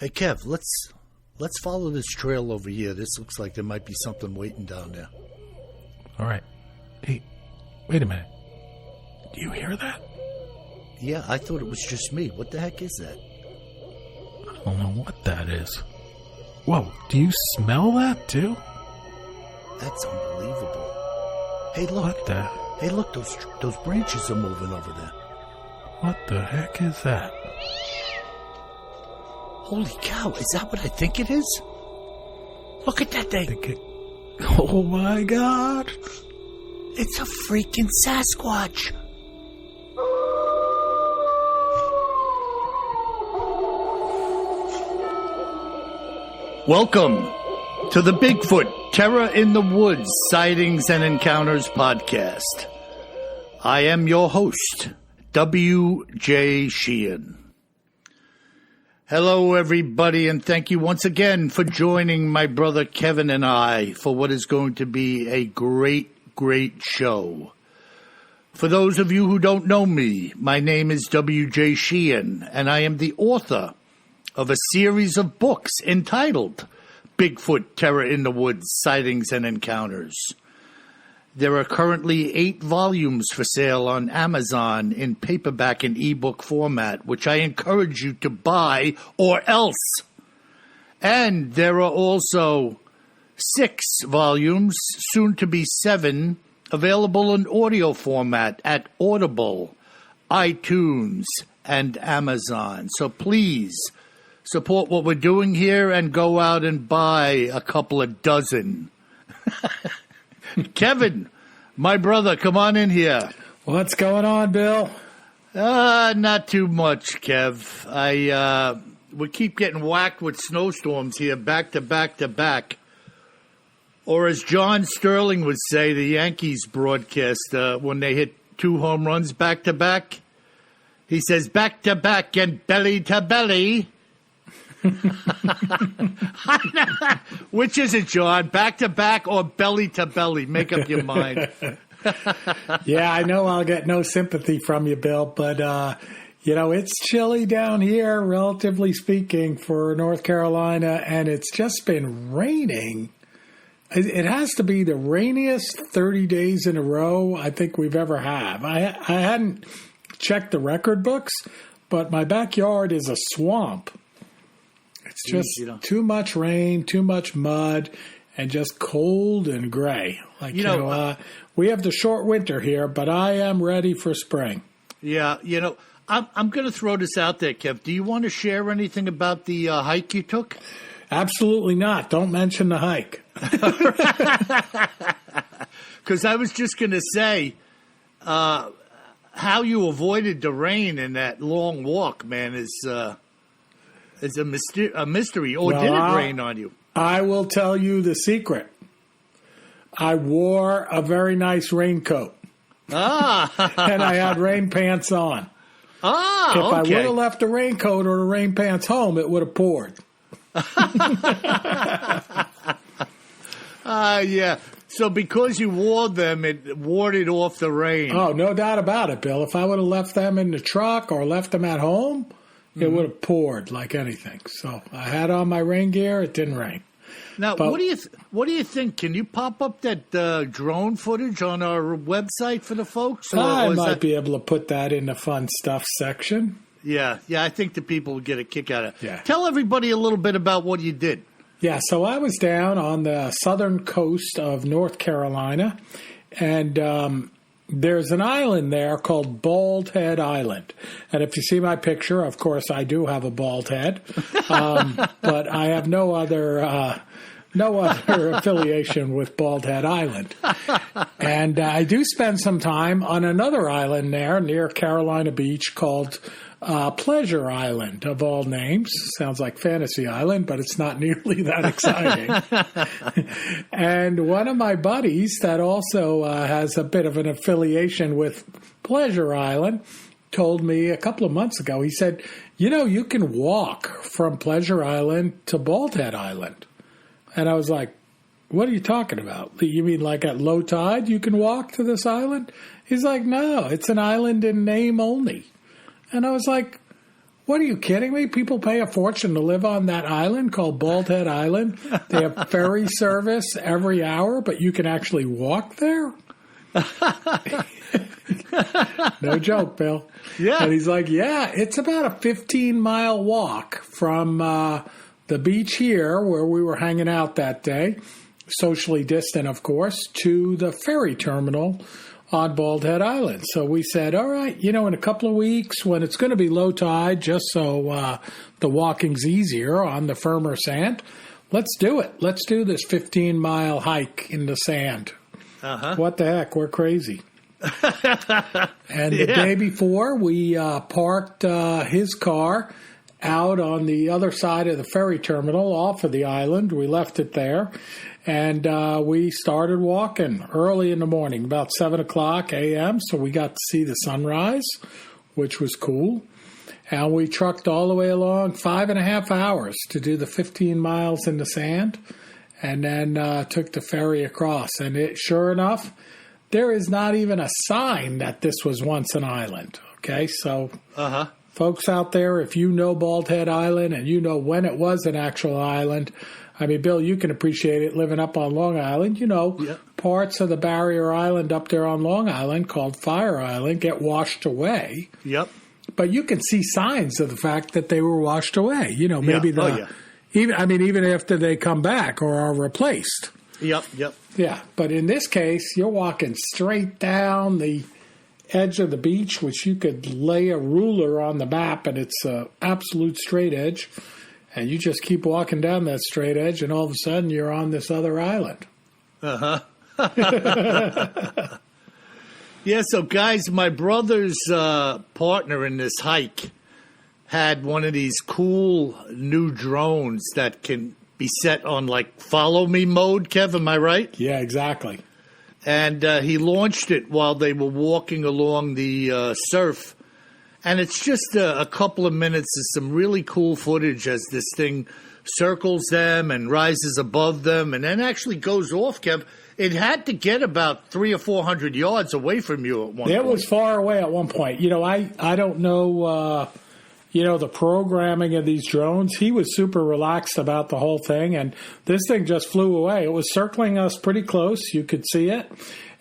Hey, Kev, let's follow this trail over here. This looks like there might be something waiting down there. All right. Hey, wait a minute. Do you hear that? Yeah, I thought it was just me. What the heck is that? I don't know what that is. Whoa, do you smell that too? That's unbelievable. Hey, look. What the? Hey, look, those branches are moving over there. What the heck is that? Holy cow, is that what I think it is? Look at that thing. Oh my God. It's a freaking Sasquatch. Welcome to the Bigfoot Terror in the Woods Sightings and Encounters podcast. I am your host, W.J. Sheehan. Hello, everybody, and thank you once again for joining my brother Kevin and I for what is going to be a great show. For those of you who don't know me, my name is W.J. Sheehan, and I am the author of a series of books entitled Bigfoot Terror in the Woods Sightings and Encounters. There are currently 8 volumes for sale on Amazon in paperback and ebook format, which I encourage you to buy or else. And there are also 6 volumes, soon to be 7, available in audio format at Audible, iTunes, and Amazon. So please support what we're doing here and go out and buy a couple of dozen. Kevin, my brother, come on in here. What's going on, Bill? Not too much, Kev. We keep getting whacked with snowstorms here back to back to back. Or as John Sterling would say, the Yankees broadcast, when they hit 2 home runs back to back, he says, back to back and belly to belly. Which is it, John? Back to back or belly to belly? Make up your mind. Yeah, I know I'll get no sympathy from you, Bill, but, it's chilly down here, relatively speaking, for North Carolina, and it's just been raining. It has to be the rainiest 30 days in a row I think we've ever had. I hadn't checked the record books, but my backyard is a swamp. It's just too much rain, too much mud, and just cold and gray. We have the short winter here, but I am ready for spring. Yeah, I'm going to throw this out there, Kev. Do you want to share anything about the hike you took? Absolutely not. Don't mention the hike. Because I was just going to say, how you avoided the rain in that long walk, man, is a mystery. Or did it rain on you? I will tell you the secret. I wore a very nice raincoat. And I had rain pants on. If I would have left the raincoat or the rain pants home, it would have poured. Yeah. So because you wore them, it warded off the rain. Oh, no doubt about it, Bill. If I would have left them in the truck or left them at home, it would have poured like anything. So I had on my rain gear. It didn't rain. Now, what do you think? Can you pop up that drone footage on our website for the folks? I might be able to put that in the fun stuff section. Yeah. I think the people will get a kick out of it. Yeah. Tell everybody a little bit about what you did. Yeah, so I was down on the southern coast of North Carolina, and there's an island there called Bald Head Island. And if you see my picture, of course, I do have a bald head, but I have no other affiliation with Bald Head Island. And I do spend some time on another island there near Carolina Beach called Pleasure Island, of all names. Sounds like Fantasy Island, but it's not nearly that exciting. And one of my buddies that also has a bit of an affiliation with Pleasure Island told me a couple of months ago, he said, you can walk from Pleasure Island to Bald Head Island. And I was like, what are you talking about? You mean like at low tide you can walk to this island? He's like, no, it's an island in name only. And I was like, What are you kidding me? People pay a fortune to live on that island called Bald Head Island. They have ferry service every hour, but you can actually walk there? No joke, Bill. Yeah. And he's like, yeah, it's about a 15-mile walk from the beach here where we were hanging out that day, socially distant, of course, to the ferry terminal on Bald Head Island. So we said, all right, in a couple of weeks when it's going to be low tide, just so the walking's easier on the firmer sand, let's do it. Let's do this 15-mile hike in the sand. Uh-huh. What the heck? We're crazy. And the day before, we parked his car out on the other side of the ferry terminal off of the island. We left it there. And we started walking early in the morning, about 7 o'clock a.m., so we got to see the sunrise, which was cool. And we trucked all the way along 5.5 hours to do the 15 miles in the sand, and then took the ferry across. And sure enough, there is not even a sign that this was once an island, okay? So folks out there, if you know Bald Head Island and you know when it was an actual island, I mean, Bill, you can appreciate it living up on Long Island. Parts of the barrier island up there on Long Island called Fire Island get washed away. Yep. But you can see signs of the fact that they were washed away. Maybe even after they come back or are replaced. Yep. Yeah, but in this case, you're walking straight down the edge of the beach, which you could lay a ruler on the map, and it's an absolute straight edge. And you just keep walking down that straight edge, and all of a sudden you're on this other island. Uh-huh. Yeah, so guys, my brother's partner in this hike had one of these cool new drones that can be set on, like, follow me mode, Kev, am I right? Yeah, exactly. And he launched it while they were walking along the surf. And it's just a couple of minutes of some really cool footage as this thing circles them and rises above them and then actually goes off, Kev. It had to get about 300 or 400 yards away from you at one point. It was far away at one point. I don't know, the programming of these drones. He was super relaxed about the whole thing, and this thing just flew away. It was circling us pretty close. You could see it.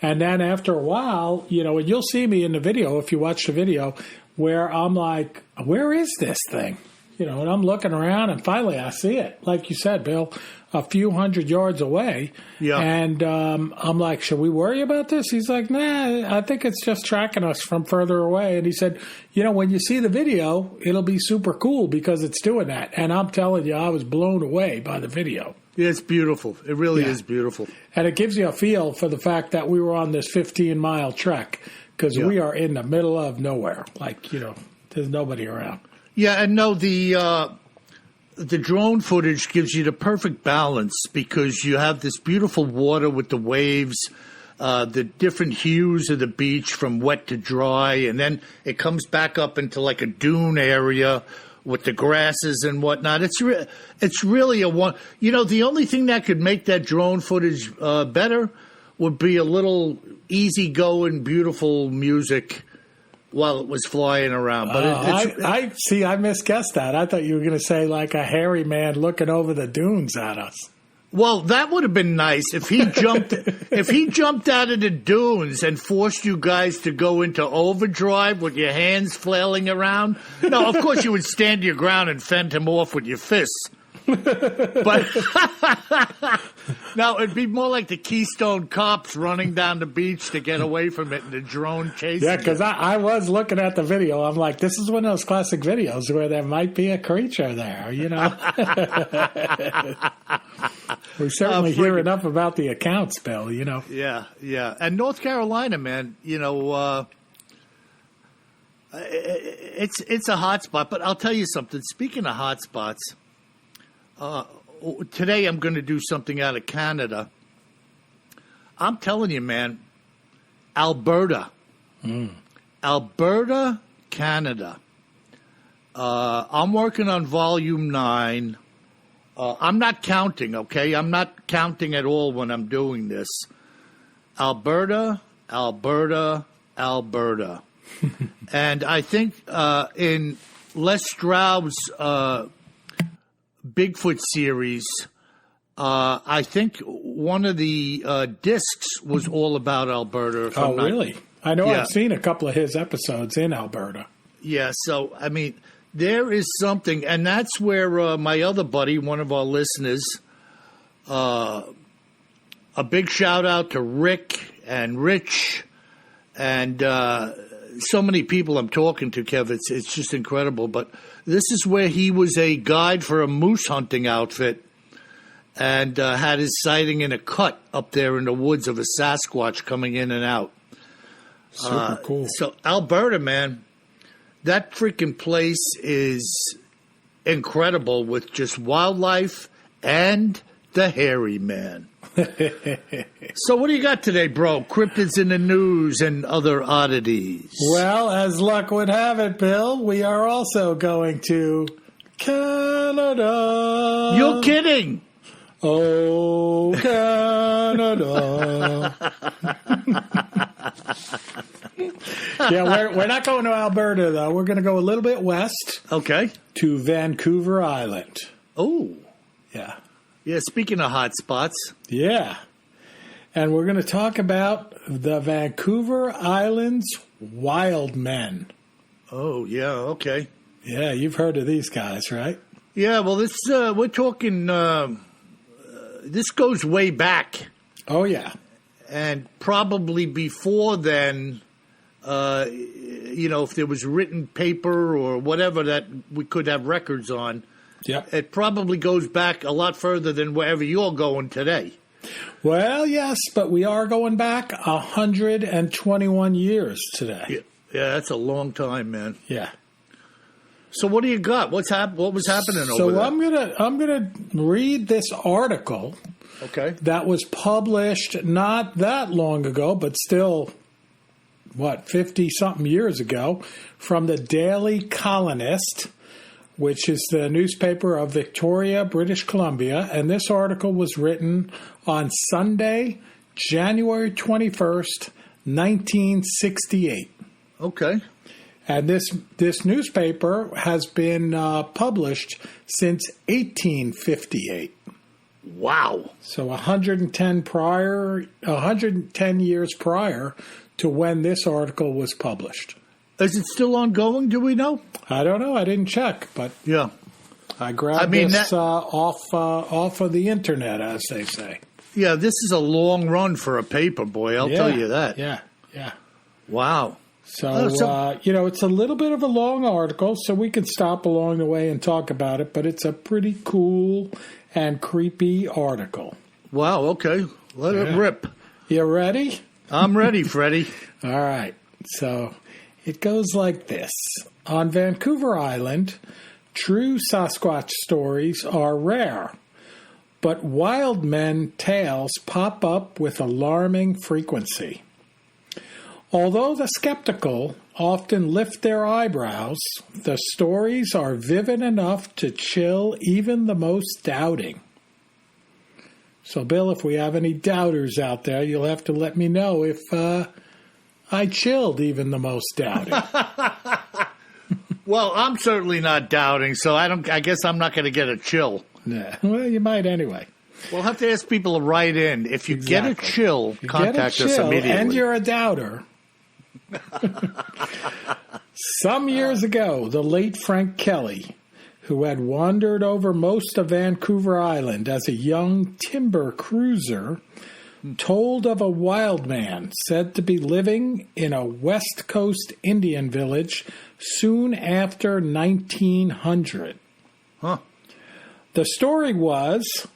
And then after a while, and you'll see me in the video if you watch the video, where I'm like, where is this thing? And I'm looking around, and finally I see it. Like you said, Bill, a few hundred yards away. Yeah. And I'm like, should we worry about this? He's like, nah, I think it's just tracking us from further away. And he said, when you see the video, it'll be super cool because it's doing that. And I'm telling you, I was blown away by the video. Yeah, it's beautiful. It really is beautiful. And it gives you a feel for the fact that we were on this 15-mile trek. Because we are in the middle of nowhere. Like, there's nobody around. Yeah, and no, the drone footage gives you the perfect balance because you have this beautiful water with the waves, the different hues of the beach from wet to dry, and then it comes back up into like a dune area with the grasses and whatnot. It's really a one. The only thing that could make that drone footage better would be a little easygoing, beautiful music while it was flying around. But I misguessed that. I thought you were going to say like a hairy man looking over the dunes at us. Well, that would have been nice if he jumped out of the dunes and forced you guys to go into overdrive with your hands flailing around. No, of course you would stand your ground and fend him off with your fists. But no, it'd be more like the Keystone Cops running down the beach to get away from it and the drone chasing. Yeah, because I was looking at the video. I'm like, this is one of those classic videos where there might be a creature there, We certainly hear enough about the accounts, Bill, Yeah. And North Carolina, man, it's a hot spot. But I'll tell you something. Speaking of hot spots, today I'm going to do something out of Canada. I'm telling you, man, Alberta. Alberta, Canada. I'm working on Volume 9. I'm not counting, okay? I'm not counting at all when I'm doing this. Alberta. And I think in Les Stroud's Bigfoot series, I think one of the discs was all about Alberta. Oh, really? I know Yeah. I've seen a couple of his episodes in Alberta. Yeah, so, I mean, there is something, and that's where my other buddy, one of our listeners, a big shout out to Rick and Rich and so many people I'm talking to, Kev. It's just incredible. But this is where he was a guide for a moose hunting outfit and had his sighting in a cut up there in the woods of a Sasquatch coming in and out. Super cool. So Alberta, man, that freaking place is incredible with just wildlife and the hairy man. So what do you got today, bro? Cryptids in the news and other oddities. Well, as luck would have it, Bill, we are also going to Canada. You're kidding. Oh, Canada. Yeah, we're not going to Alberta, though. We're going to go a little bit west Okay. to Vancouver Island. Oh. Yeah. Yeah, speaking of hot spots. Yeah. And we're going to talk about the Vancouver Island's Wildmen. Oh, yeah, okay. Yeah, you've heard of these guys, right? Yeah, well, this we're talking, this goes way back. Oh, yeah. And probably before then, if there was written paper or whatever that we could have records on, Yep. it probably goes back a lot further than wherever you're going today. Well, yes, but we are going back 121 years today. Yeah, that's a long time, man. Yeah. So what do you got? What was happening over So there? I'm gonna read this article Okay. that was published not that long ago, but still, 50-something years ago, from the Daily Colonist, which is the newspaper of Victoria, British Columbia. And this article was written on Sunday, January 21st, 1968. Okay. And this newspaper has been published since 1858. Wow. So 110 years prior to when this article was published. Is it still ongoing? Do we know? I don't know. I didn't check, but Yeah. I grabbed this off of the internet, as they say. Yeah, this is a long run for a paper, boy. I'll tell you that. Yeah. Wow. So, it's a little bit of a long article, so we can stop along the way and talk about it, but it's a pretty cool and creepy article. Wow, okay. Let it rip. You ready? I'm ready, Freddie. All right. So it goes like this. On Vancouver Island, true Sasquatch stories are rare, but Wildmen tales pop up with alarming frequency. Although the skeptical often lift their eyebrows, the stories are vivid enough to chill even the most doubting. So, Bill, if we have any doubters out there, you'll have to let me know if I chilled even the most doubting. Well, I'm certainly not doubting, so I guess I'm not going to get a chill. Nah. Well, you might anyway. We'll have to ask people to write in. If you get a chill, contact us immediately. And you're a doubter. Some years ago, the late Frank Kelly, who had wandered over most of Vancouver Island as a young timber cruiser, told of a wild man said to be living in a West Coast Indian village soon after 1900. Huh. The story was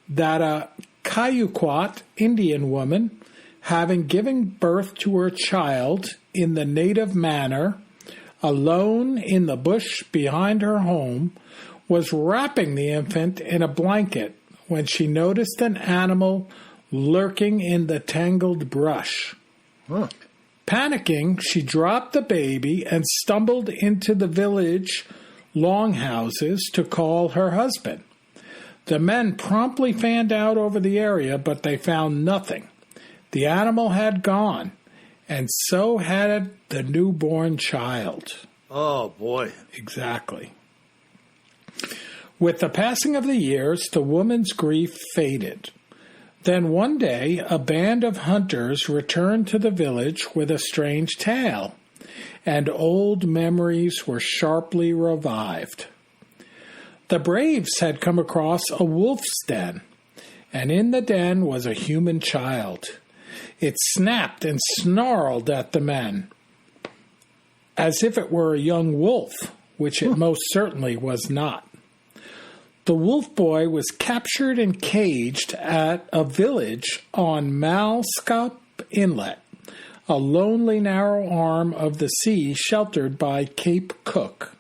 that a Kayukwat Indian woman, having given birth to her child in the native manner, alone in the bush behind her home, was wrapping the infant in a blanket when she noticed an animal lurking in the tangled brush. Huh. Panicking, she dropped the baby and stumbled into the village longhouses to call her husband. The men promptly fanned out over the area, but they found nothing. The animal had gone, and so had the newborn child. Oh, boy. Exactly. With the passing of the years, the woman's grief faded. Then one day, a band of hunters returned to the village with a strange tale, and old memories were sharply revived. The braves had come across a wolf's den, and in the den was a human child. It snapped and snarled at the men, as if it were a young wolf, which it most certainly was not. The wolf boy was captured and caged at a village on Malscop Inlet, a lonely narrow arm of the sea sheltered by Cape Cook.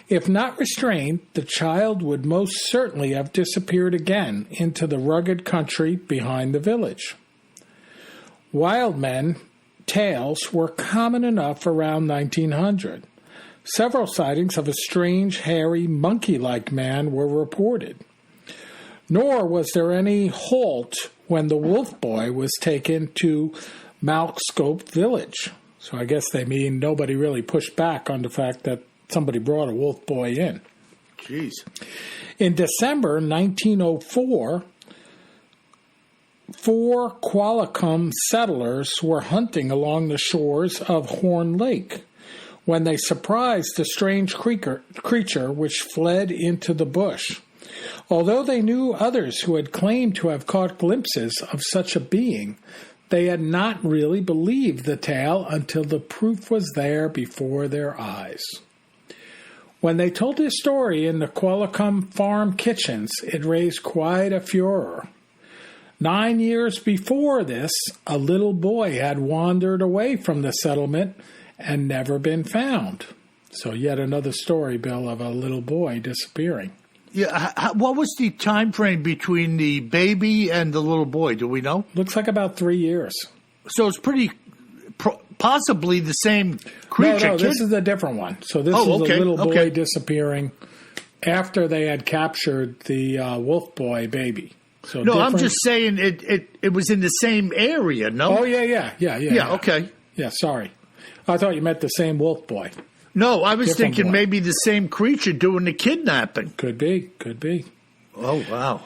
If not restrained, the child would most certainly have disappeared again into the rugged country behind the village. Wildmen tales were common enough around 1900. Several sightings of a strange, hairy, monkey-like man were reported. Nor was there any halt when the wolf boy was taken to Malscope Village. So I guess they mean nobody really pushed back on the fact that somebody brought a wolf boy in. Jeez. In December 1904, 4 Qualicum settlers were hunting along the shores of Horn Lake when they surprised a strange creature which fled into the bush. Although they knew others who had claimed to have caught glimpses of such a being, they had not really believed the tale until the proof was there before their eyes. When they told this story in the Qualicum farm kitchens, it raised quite a furor. 9 years before this, a little boy had wandered away from the settlement and never been found. So yet another story, Bill, of a little boy disappearing. Yeah, what was the time frame between the baby and the little boy? Do we know? Looks like about 3 years. So it's pretty possibly the same creature. No, this is a different one. So this is a little boy disappearing after they had captured the wolf boy baby. So no, I'm just saying it was in the same area. No. Oh yeah. Okay. Yeah, sorry. I thought you meant the same wolf boy. No, I was Different thinking boy. maybe the same creature doing the kidnapping. Could be. Oh, wow.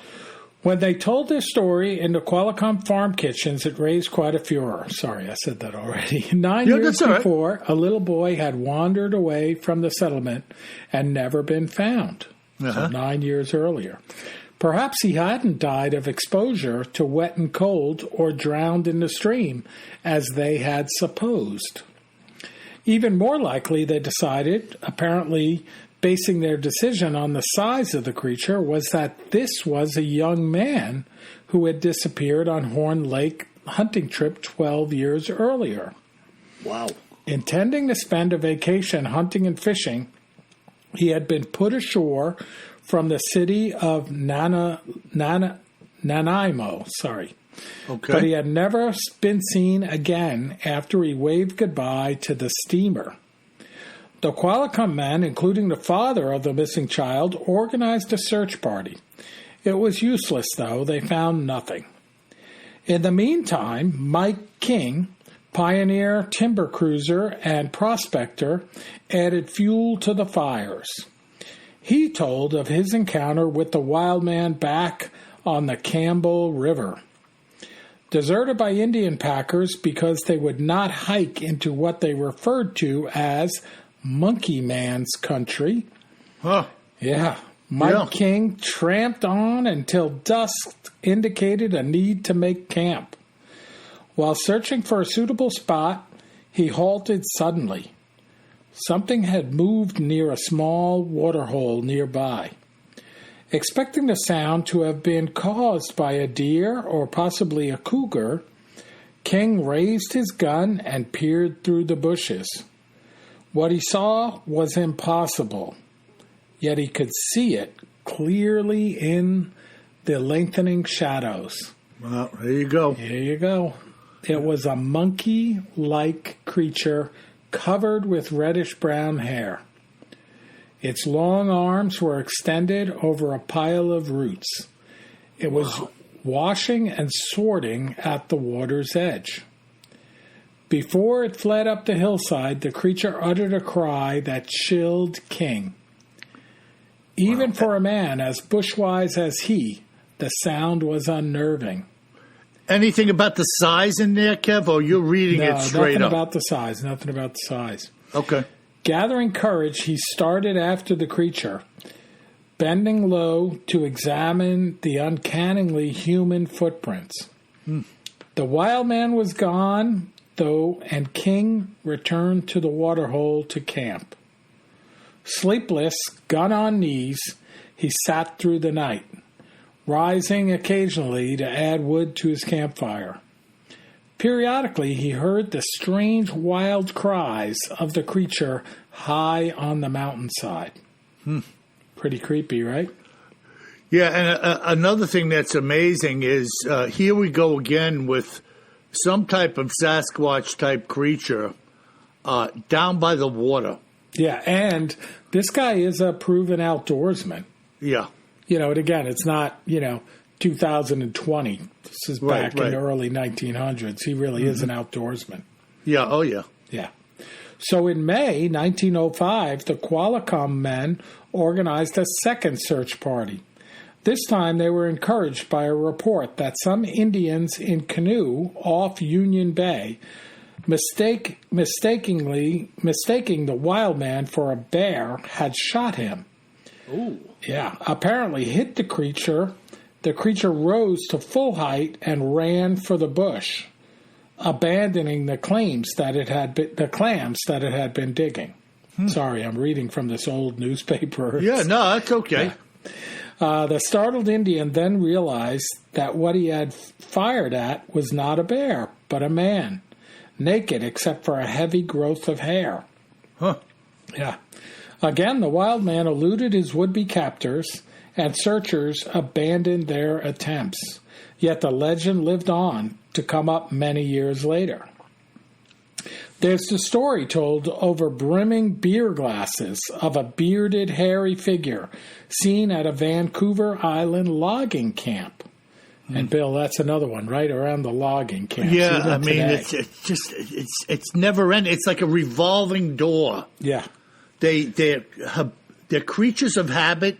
When they told this story in the Qualicum farm kitchens, it raised quite a furor. Sorry, I said that already. 9 years before, a little boy had wandered away from the settlement and never been found. So 9 years earlier. Perhaps he hadn't died of exposure to wet and cold or drowned in the stream, as they had supposed. Even more likely, they decided, apparently basing their decision on the size of the creature, was that this was a young man who had disappeared on Horn Lake hunting trip 12 years earlier. Wow. Intending to spend a vacation hunting and fishing, he had been put ashore from the city of Nanaimo. Okay. But he had never been seen again after he waved goodbye to the steamer. The Qualicum men, including the father of the missing child, organized a search party. It was useless, though. They found nothing. In the meantime, Mike King, pioneer, timber cruiser, and prospector, added fuel to the fires. He told of his encounter with the wild man back on the Campbell River. Deserted by Indian packers because they would not hike into what they referred to as Monkey Man's country. Huh. Yeah. Mike King tramped on until dusk indicated a need to make camp. While searching for a suitable spot, he halted suddenly. Something had moved near a small waterhole nearby. Expecting the sound to have been caused by a deer or possibly a cougar, King raised his gun and peered through the bushes. What he saw was impossible, yet he could see it clearly in the lengthening shadows. Well, there you go. There you go. It was a monkey-like creature covered with reddish-brown hair. Its long arms were extended over a pile of roots. It was washing and sorting at the water's edge. Before it fled up the hillside, the creature uttered a cry that chilled King. Even for a man as bushwise as he, the sound was unnerving. Anything about the size in there, Kev, or you're reading it straight nothing up? Nothing about the size. Okay. Gathering courage, he started after the creature, bending low to examine the uncannily human footprints. The wild man was gone, though, and King returned to the waterhole to camp. Sleepless, gun on knees, he sat through the night, rising occasionally to add wood to his campfire. Periodically, he heard the strange wild cries of the creature high on the mountainside. Pretty creepy, right? Yeah, and another thing that's amazing is here we go again with some type of Sasquatch-type creature down by the water. Yeah, and this guy is a proven outdoorsman. Yeah. You know, and again, it's not, 2020. This is back in the early 1900s. He really is an outdoorsman. Yeah, oh yeah. Yeah. So in May 1905, the Qualicum men organized a second search party. This time they were encouraged by a report that some Indians in canoe off Union Bay mistaking the wild man for a bear had shot him. Ooh. Yeah, apparently hit the creature. The creature rose to full height and ran for the bush, abandoning the clams that it had been digging. Sorry, I'm reading from this old newspaper. Yeah, no, that's okay. Yeah. The startled Indian then realized that what he had fired at was not a bear, but a man, naked except for a heavy growth of hair. Huh. Yeah. Again, the wild man eluded his would-be captors, and searchers abandoned their attempts. Yet the legend lived on to come up many years later. There's the story told over brimming beer glasses of a bearded, hairy figure seen at a Vancouver Island logging camp. And Bill, that's another one, right around the logging camp. Yeah, I mean, it's never ending. It's like a revolving door. Yeah. They're creatures of habit,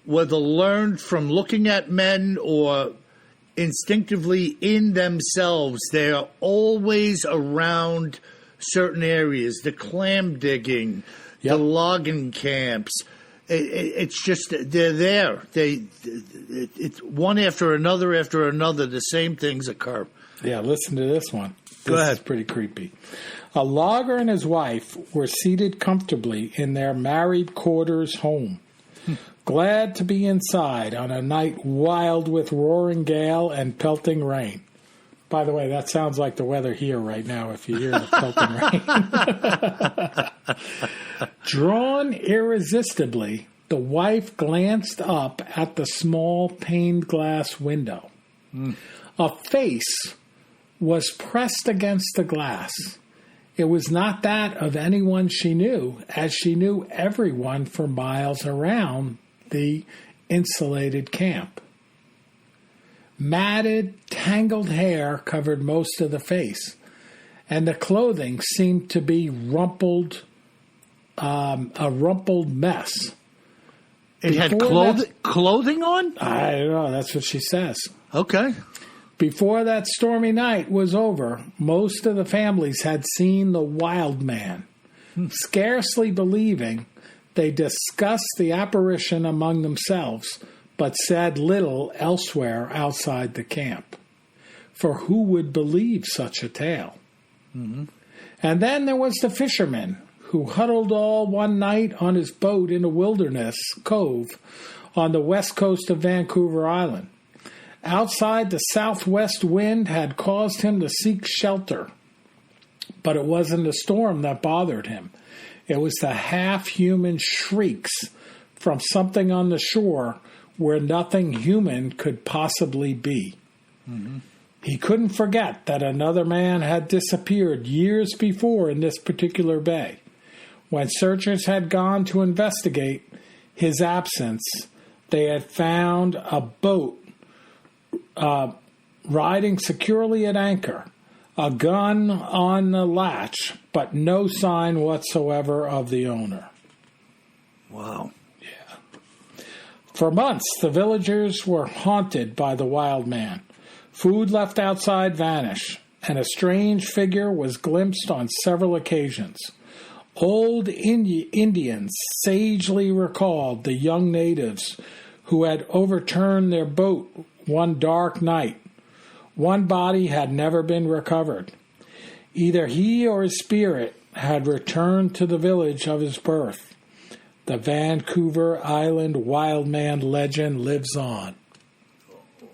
whether learned from looking at men or instinctively in themselves. They're always around certain areas, the clam digging, the logging camps. It's just they're there. It's one after another, the same things occur. Yeah, listen to this one. Go ahead. This is pretty creepy. A logger and his wife were seated comfortably in their married quarters home, glad to be inside on a night wild with roaring gale and pelting rain. By the way, that sounds like the weather here right now if you hear the pelting rain. Drawn irresistibly, the wife glanced up at the small paned glass window. A face was pressed against the glass. It was not that of anyone she knew, as she knew everyone for miles around the insulated camp. Matted, tangled hair covered most of the face, and the clothing seemed to be a rumpled mess. It had clothing on? I don't know. That's what she says. Okay. Before that stormy night was over, most of the families had seen the wild man. Scarcely believing, they discussed the apparition among themselves, but said little elsewhere outside the camp. For who would believe such a tale? And then there was the fisherman, who huddled all one night on his boat in a wilderness cove on the west coast of Vancouver Island. Outside, the southwest wind had caused him to seek shelter. But it wasn't the storm that bothered him. It was the half-human shrieks from something on the shore where nothing human could possibly be. He couldn't forget that another man had disappeared years before in this particular bay. When searchers had gone to investigate his absence, they had found a boat riding securely at anchor, a gun on the latch, but no sign whatsoever of the owner. Wow. For months, the villagers were haunted by the wild man. Food left outside vanished, and a strange figure was glimpsed on several occasions. Old Indians sagely recalled the young natives who had overturned their boat one dark night. One body had never been recovered. Either he or his spirit had returned to the village of his birth. The Vancouver Island Wildman legend lives on.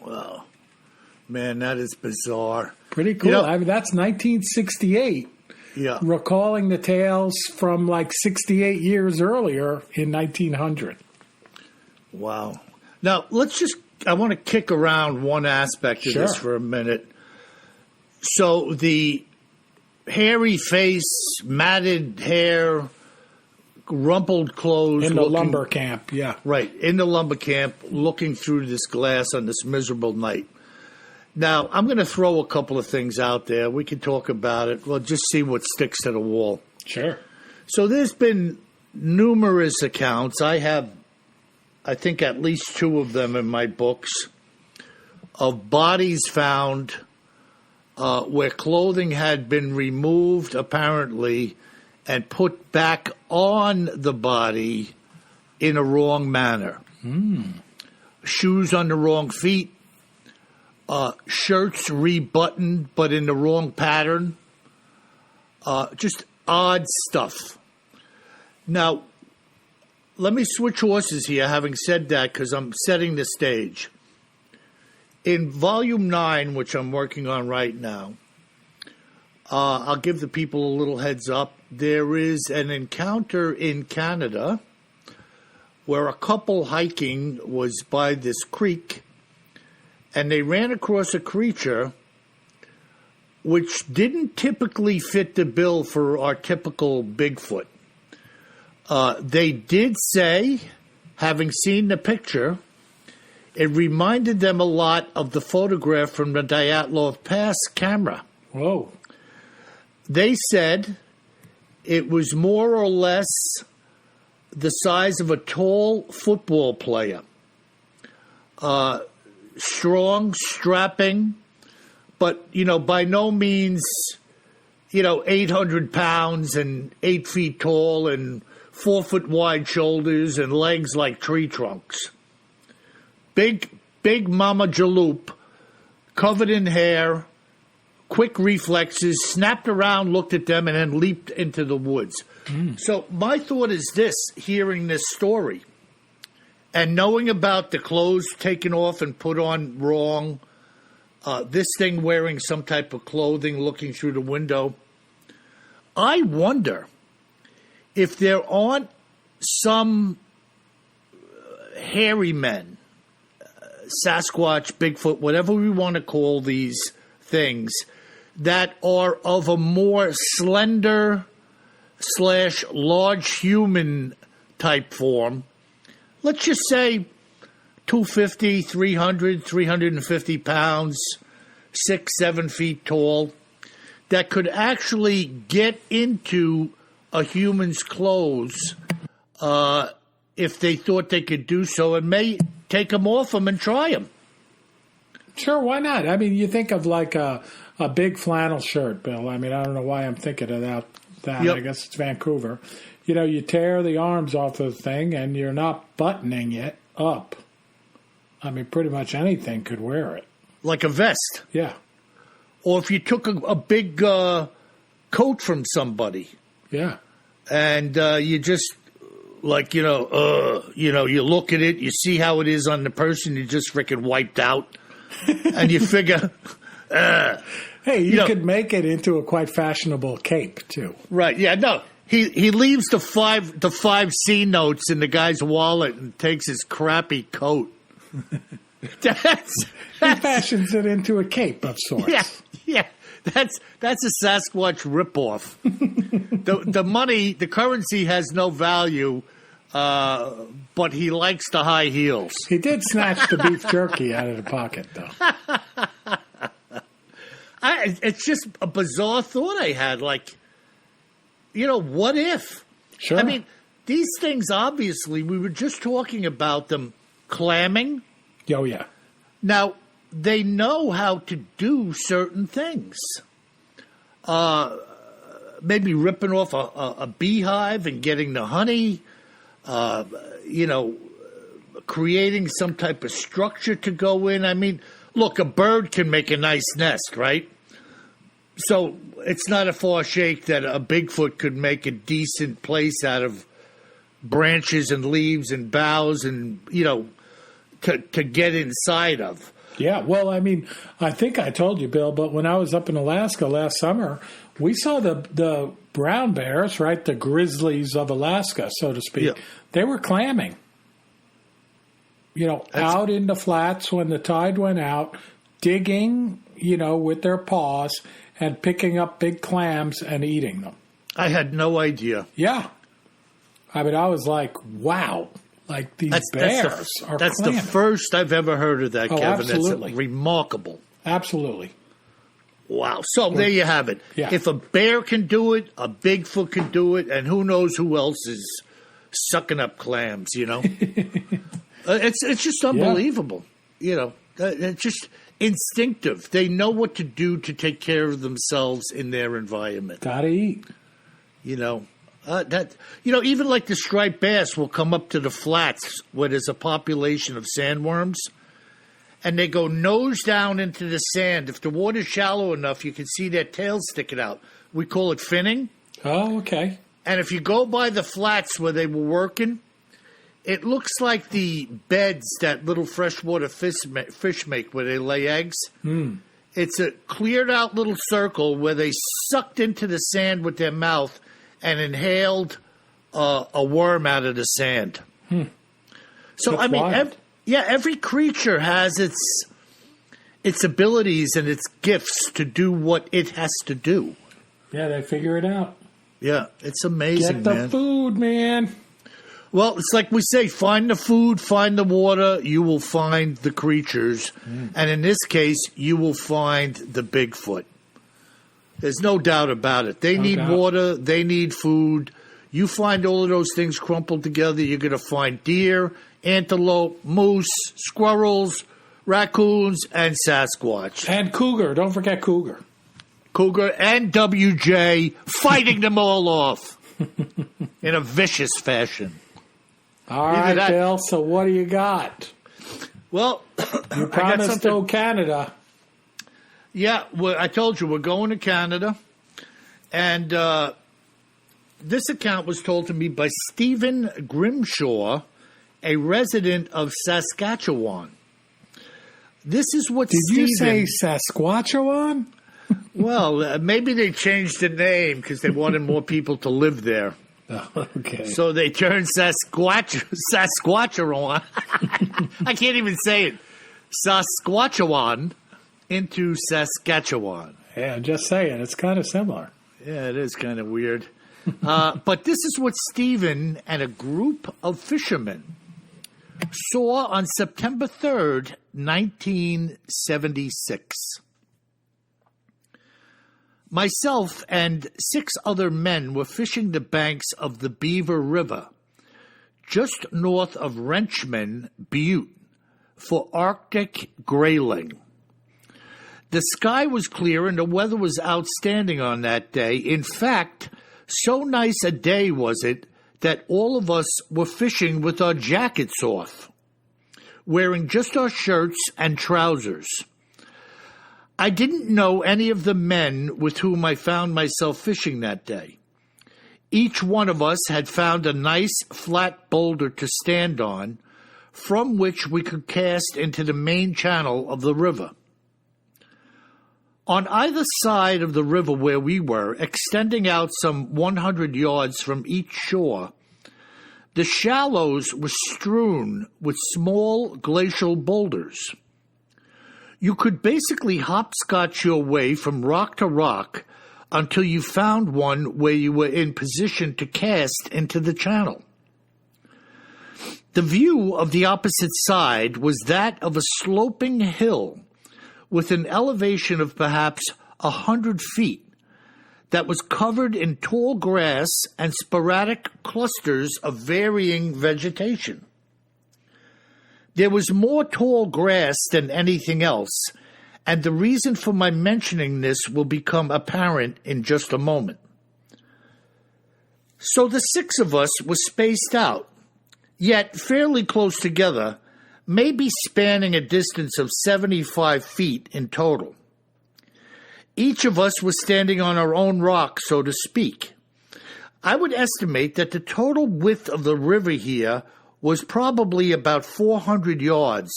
Wow. Man, that is bizarre. Pretty cool. I mean, that's 1968. Yeah. Recalling the tales from like 68 years earlier in 1900. Wow. Now, I want to kick around one aspect of this for a minute. So the hairy face, matted hair, rumpled clothes. In the lumber camp, yeah. Right, in the lumber camp, looking through this glass on this miserable night. Now, I'm going to throw a couple of things out there. We can talk about it. We'll just see what sticks to the wall. Sure. So there's been numerous accounts. I have, I think, at least 2 of them in my books of bodies found where clothing had been removed, apparently, and put back on the body in a wrong manner. Shoes on the wrong feet, shirts rebuttoned but in the wrong pattern, just odd stuff. Now, let me switch horses here, having said that, because I'm setting the stage. In Volume 9, which I'm working on right now, I'll give the people a little heads up. There is an encounter in Canada where a couple hiking was by this creek, and they ran across a creature which didn't typically fit the bill for our typical Bigfoot. They did say, having seen the picture, it reminded them a lot of the photograph from the Dyatlov Pass camera. Whoa. They said it was more or less the size of a tall football player. Strong, strapping, but, by no means, 800 pounds and 8 feet tall and 4 foot wide shoulders and legs like tree trunks. Big mama jaloop, covered in hair, quick reflexes, snapped around, looked at them, and then leaped into the woods. So my thought is this, hearing this story, and knowing about the clothes taken off and put on wrong, this thing wearing some type of clothing, looking through the window, I wonder if there aren't some hairy men, Sasquatch, Bigfoot, whatever we want to call these things, that are of a more slender / large human type form. Let's just say 250, 300, 350 pounds, 6, 7 feet tall, that could actually get into a human's clothes if they thought they could do so, and may take them off them and try them. Sure, why not? I mean, you think of like a big flannel shirt, Bill. I mean, I don't know why I'm thinking of that. Yep. I guess it's Vancouver. You tear the arms off the thing and you're not buttoning it up. I mean, pretty much anything could wear it. Like a vest. Yeah. Or if you took a big coat from somebody. Yeah. And you just, you look at it, you see how it is on the person, you just freaking wiped out. And you figure, hey, you could make it into a quite fashionable cape, too. Right, yeah, no. He leaves the five C notes in the guy's wallet and takes his crappy coat. He fashions it into a cape of sorts. Yeah. That's a Sasquatch ripoff. The money, the currency has no value, but he likes the high heels. He did snatch the beef jerky out of the pocket, though. It's just a bizarre thought I had. Like, what if? Sure. I mean, these things, obviously, we were just talking about them clamming. Oh, yeah. Now, they know how to do certain things. Maybe ripping off a beehive and getting the honey, creating some type of structure to go in. I mean, look, a bird can make a nice nest, right? So it's not a far shake that a Bigfoot could make a decent place out of branches and leaves and boughs and, to get inside of. Yeah, well, I mean, I think I told you, Bill, but when I was up in Alaska last summer, we saw the brown bears, right, the grizzlies of Alaska, so to speak. Yeah. They were clamming, out in the flats when the tide went out, digging, with their paws and picking up big clams and eating them. I had no idea. Yeah. I mean, I was like, wow. Like these bears are That's clamming. the first I've ever heard of that, Kevin. Absolutely. That's remarkable. Absolutely. Wow. So there you have it. Yeah. If a bear can do it, a Bigfoot can do it, and who knows who else is sucking up clams, It's just unbelievable. It's just instinctive. They know what to do to take care of themselves in their environment. Gotta eat. Even like the striped bass will come up to the flats where there's a population of sandworms, and they go nose down into the sand. If the water's shallow enough, you can see their tails sticking out. We call it finning. Oh, okay. And if you go by the flats where they were working, it looks like the beds that little freshwater fish make where they lay eggs. It's a cleared out little circle where they sucked into the sand with their mouth and inhaled a worm out of the sand. So, That's I mean, wild. every creature has its abilities and its gifts to do what it has to do. Yeah, they figure it out. Yeah, it's amazing, Get the man. food, man. Well, it's like we say, find the food, find the water, you will find the creatures. And in this case, you will find the Bigfoot. There's no doubt about it. They need water. They need food. You find all of those things crumpled together, you're going to find deer, antelope, moose, squirrels, raccoons, and Sasquatch. And cougar. Don't forget cougar. Cougar and WJ fighting them all off in a vicious fashion. All right, Bill. So what do you got? Well, You promised to Canada. Yeah, well, I told you we're going to Canada, and this account was told to me by Stephen Grimshaw, a resident of Saskatchewan. This is what Did Stephen... you say Saskatchewan? Well, maybe they changed the name because they wanted more people to live there. Oh, okay. So they turned Saskatchewan. I can't even say it. Saskatchewan into Saskatchewan. Yeah, just saying. It's kind of similar. Yeah, it is kind of weird. But this is what Stephen and a group of fishermen saw on September 3rd, 1976. Myself and 6 other men were fishing the banks of the Beaver River, just north of Wrenchman Butte, for Arctic grayling. The sky was clear and the weather was outstanding on that day. In fact, so nice a day was it that all of us were fishing with our jackets off, wearing just our shirts and trousers. I didn't know any of the men with whom I found myself fishing that day. Each one of us had found a nice flat boulder to stand on, from which we could cast into the main channel of the river. On either side of the river where we were, extending out some 100 yards from each shore, the shallows were strewn with small glacial boulders. You could basically hopscotch your way from rock to rock until you found one where you were in position to cast into the channel. The view of the opposite side was that of a sloping hill with an elevation of perhaps 100 feet that was covered in tall grass and sporadic clusters of varying vegetation. There was more tall grass than anything else, and the reason for my mentioning this will become apparent in just a moment. So the 6 of us were spaced out, yet fairly close together, maybe spanning a distance of 75 feet in total. Each of us was standing on our own rock, so to speak. I would estimate that the total width of the river here was probably about 400 yards,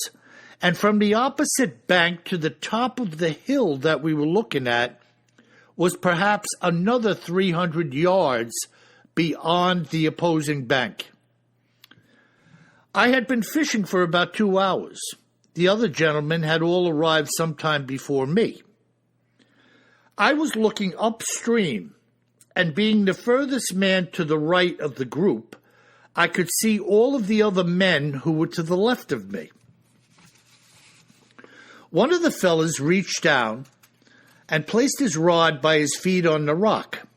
and from the opposite bank to the top of the hill that we were looking at was perhaps another 300 yards beyond the opposing bank. I had been fishing for about 2 hours. The other gentlemen had all arrived sometime before me. I was looking upstream, and being the furthest man to the right of the group, I could see all of the other men who were to the left of me. One of the fellas reached down and placed his rod by his feet on the rock.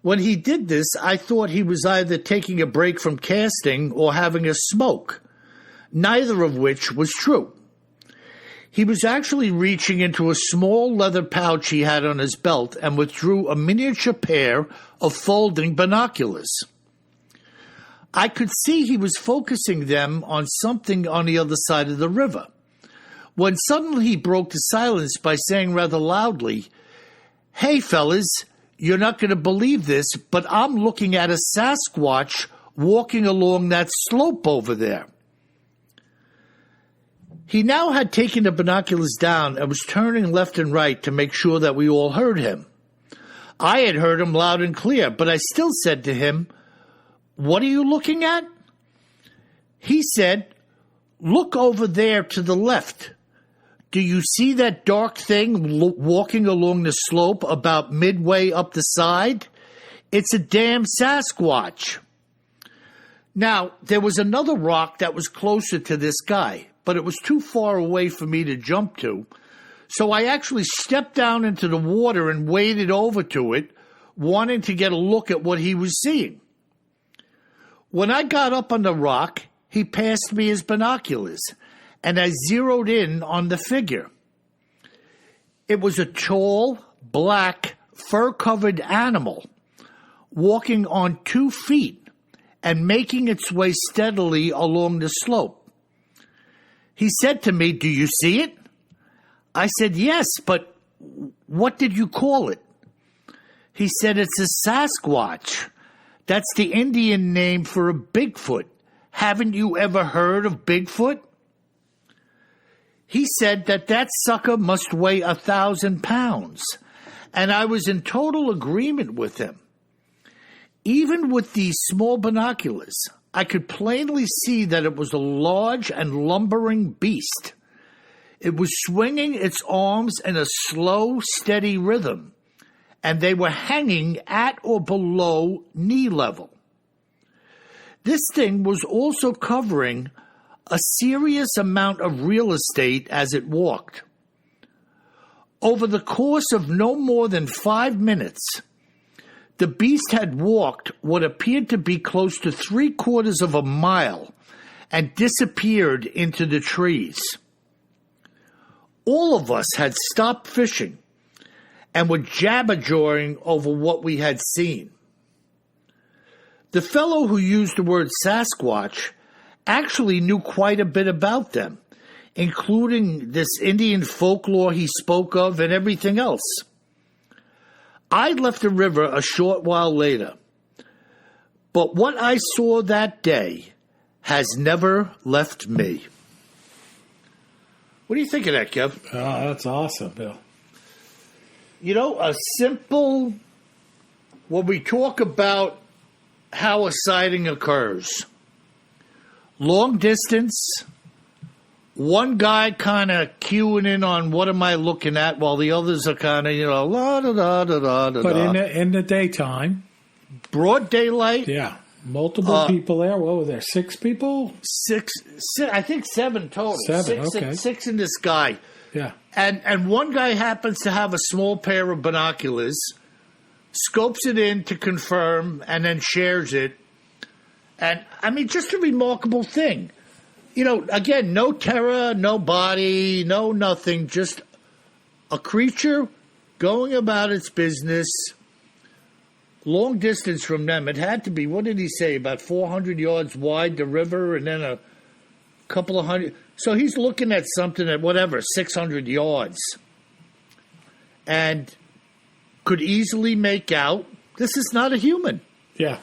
When he did this, I thought he was either taking a break from casting or having a smoke, neither of which was true. He was actually reaching into a small leather pouch he had on his belt and withdrew a miniature pair of folding binoculars. I could see he was focusing them on something on the other side of the river, when suddenly he broke the silence by saying rather loudly, "Hey, fellas, you're not going to believe this, but I'm looking at a Sasquatch walking along that slope over there." He now had taken the binoculars down and was turning left and right to make sure that we all heard him. I had heard him loud and clear, but I still said to him, "What are you looking at?" He said, "Look over there to the left. Do you see that dark thing walking along the slope about midway up the side? It's a damn Sasquatch." Now, there was another rock that was closer to this guy, but it was too far away for me to jump to, so I actually stepped down into the water and waded over to it, wanting to get a look at what he was seeing. When I got up on the rock, he passed me his binoculars, and I zeroed in on the figure. It was a tall, black, fur-covered animal walking on 2 feet and making its way steadily along the slope. He said to me, "Do you see it?" I said, "Yes, but what did you call it?" He said, "It's a Sasquatch. That's the Indian name for a Bigfoot. Haven't you ever heard of Bigfoot?" He said that sucker must weigh 1,000 pounds, and I was in total agreement with him. Even with these small binoculars, I could plainly see that it was a large and lumbering beast. It was swinging its arms in a slow, steady rhythm, and they were hanging at or below knee level. This thing was also covering a serious amount of real estate as it walked. Over the course of no more than 5 minutes, the beast had walked what appeared to be close to 3/4 of a mile and disappeared into the trees. All of us had stopped fishing and were jabber-jawing over what we had seen. The fellow who used the word Sasquatch actually knew quite a bit about them, including this Indian folklore he spoke of and everything else. I left the river a short while later, but what I saw that day has never left me. What do you think of that, Kev? Oh, that's awesome, Bill. You know, a simple, when we talk about how a sighting occurs, long distance, one guy kind of cueing in on what am I looking at while the others are kind of, la da da da da da. But in the daytime. Broad daylight. Yeah. Multiple people there. What was there? 6 people? Six, I think 7 total. 7, okay. 6 in this guy. Yeah. And one guy happens to have a small pair of binoculars, scopes it in to confirm, and then shares it. And, I mean, just a remarkable thing. You know, again, no terror, no body, no nothing, just a creature going about its business long distance from them. It had to be, what did he say, about 400 yards wide, the river, and then a couple of hundred. So he's looking at something at whatever, 600 yards. And could easily make out, this is not a human. Yeah.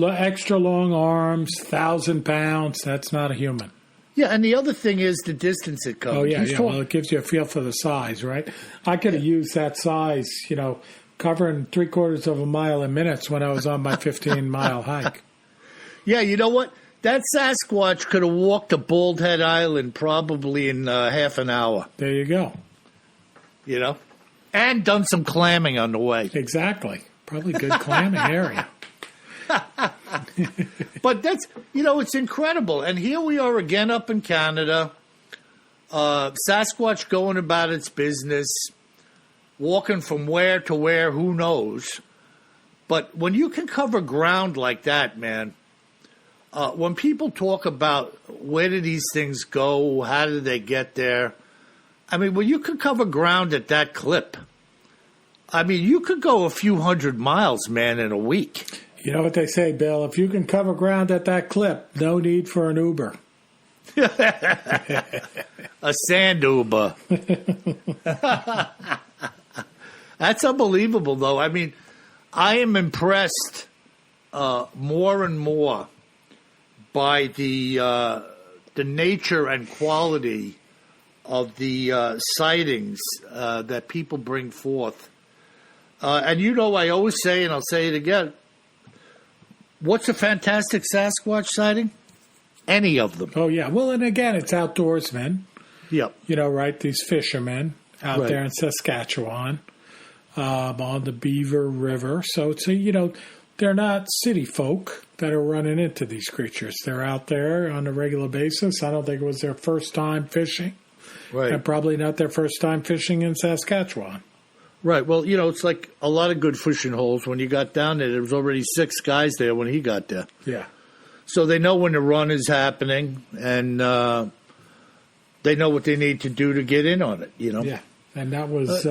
Extra long arms, 1,000 pounds. That's not a human. Yeah, and the other thing is the distance it covers. Oh, yeah. Well, it gives you a feel for the size, right? I could have used that size, you know, covering 3/4 of a mile in minutes when I was on my 15-mile hike. Yeah, you know what? That Sasquatch could have walked to Bald Head Island probably in half an hour. There you go. You know? And done some clamming on the way. Exactly. Probably good clamming area. But that's, you know, it's incredible. And here we are again up in Canada. Sasquatch going about its business, walking from where to where, who knows. But when you can cover ground like that, man, when people talk about where did these things go, how did they get there, I mean, when you can cover ground at that clip, I mean, you could go a few hundred miles, man, in a week. You know what they say, Bill? If you can cover ground at that clip, no need for an Uber. A sand Uber. That's unbelievable, though. I mean, I am impressed more and more by the nature and quality of the sightings that people bring forth. And you know, I always say, and I'll say it again, what's a fantastic Sasquatch sighting? Any of them. Oh, yeah. Well, and again, it's outdoorsmen. Yep. You know, right? These fishermen out there in Saskatchewan on the Beaver River. So, it's you know, they're not city folk that are running into these creatures. They're out there on a regular basis. I don't think it was their first time fishing. Right. And probably not their first time fishing in Saskatchewan. Right. Well, you know, it's like a lot of good fishing holes. When you got down there was already 6 guys there when he got there. Yeah. So they know when the run is happening, and they know what they need to do to get in on it, you know? Yeah. And that was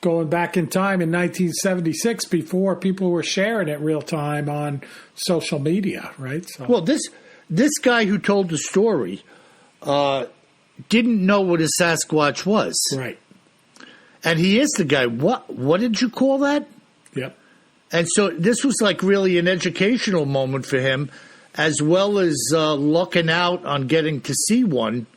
going back in time in 1976 before people were sharing it real time on social media, right? So. Well, this guy who told the story didn't know what a Sasquatch was. Right. And he is the guy. What did you call that? Yep. And so this was like really an educational moment for him, as well as lucking out on getting to see one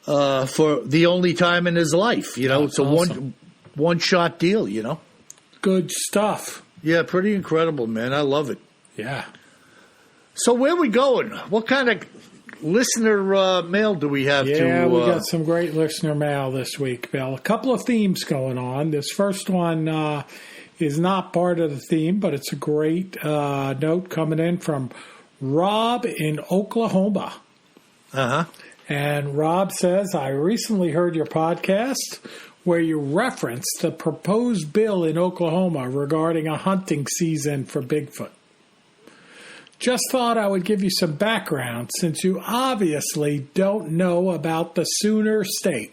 for the only time in his life. You know, it's a awesome. one-shot deal, you know. Good stuff. Yeah, pretty incredible, man. I love it. Yeah. So where are we going? What kind of listener mail do we have? Yeah, we got some great listener mail this week, Bill. A couple of themes going on. This first one is not part of the theme, but it's a great note coming in from Rob in Oklahoma. Uh-huh. And Rob says, I recently heard your podcast where you referenced the proposed bill in Oklahoma regarding a hunting season for Bigfoot. Just thought I would give you some background since you obviously don't know about the Sooner State.